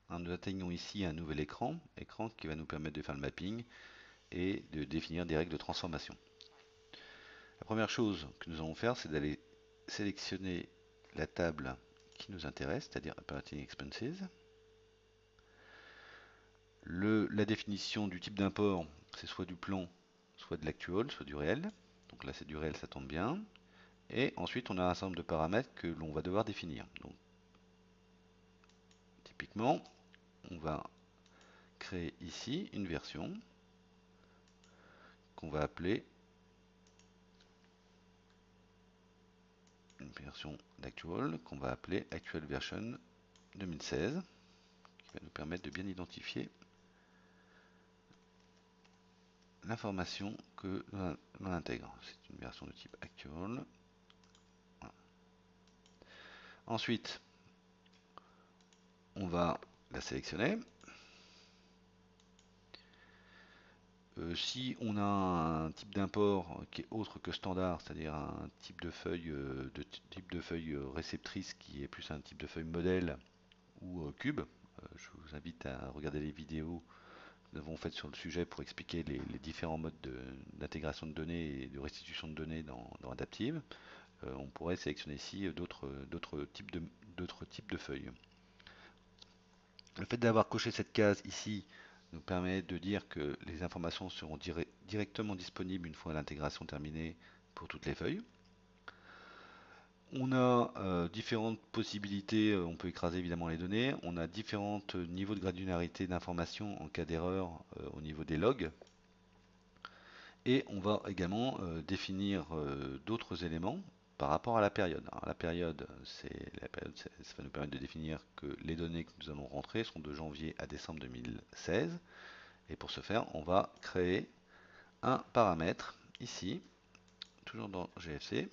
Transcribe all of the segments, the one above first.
nous atteignons ici un nouvel écran, écran qui va nous permettre de faire le mapping et de définir des règles de transformation. La première chose que nous allons faire, c'est d'aller sélectionner la table qui nous intéresse, c'est-à-dire Operating Expenses. La définition du type d'import, c'est soit du plan, soit de l'actual, soit du réel. Donc là, c'est du réel, ça tombe bien. Et ensuite, on a un certain nombre de paramètres que l'on va devoir définir. Donc, typiquement, on va créer ici une version qu'on va appeler une version d'actual qu'on va appeler Actual Version 2016, qui va nous permettre de bien identifier l'information que l'on intègre. C'est une version de type actual. Voilà. Ensuite, on va la sélectionner. Si on a un type d'import qui est autre que standard, c'est-à-dire un type de feuille réceptrice qui est plus un type de feuille modèle ou cube, je vous invite à regarder les vidéos que nous avons faites sur le sujet pour expliquer les différents modes d'intégration de données et de restitution de données dans Adaptive. On pourrait sélectionner ici d'autres types de feuilles. Le fait d'avoir coché cette case ici nous permet de dire que les informations seront directement disponibles une fois l'intégration terminée pour toutes les feuilles. On a différentes possibilités, on peut écraser évidemment les données, on a différents niveaux de granularité d'information en cas d'erreur au niveau des logs, et on va également définir d'autres éléments par rapport à la période. Alors, la période, ça va nous permettre de définir que les données que nous allons rentrer sont de janvier à décembre 2016, et pour ce faire, on va créer un paramètre ici, toujours dans GFC.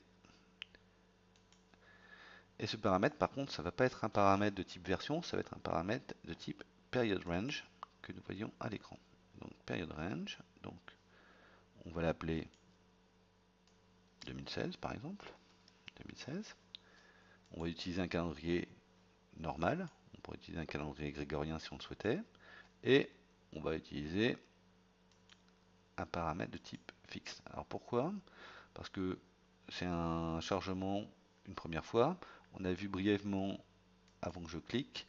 Et ce paramètre, par contre, ça ne va pas être un paramètre de type version, ça va être un paramètre de type period range que nous voyons à l'écran. Donc period range, donc on va l'appeler 2016 par exemple. 2016. On va utiliser un calendrier normal, on pourrait utiliser un calendrier grégorien si on le souhaitait, et on va utiliser un paramètre de type fixe. Alors pourquoi? Parce que c'est un chargement une première fois. On a vu brièvement, avant que je clique,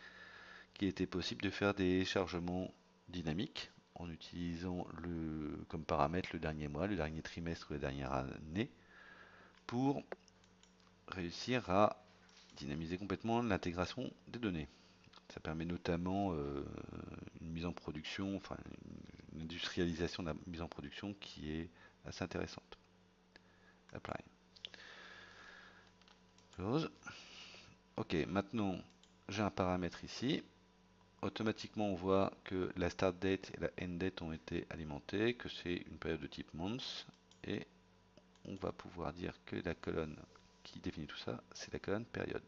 qu'il était possible de faire des chargements dynamiques en utilisant comme paramètre le dernier mois, le dernier trimestre ou la dernière année pour réussir à dynamiser complètement l'intégration des données. Ça permet notamment une mise en production, enfin une industrialisation de la mise en production qui est assez intéressante. Apply. Close. Ok, maintenant j'ai un paramètre ici. Automatiquement, on voit que la start date et la end date ont été alimentées, que c'est une période de type months, et on va pouvoir dire que la colonne qui définit tout ça, c'est la colonne période.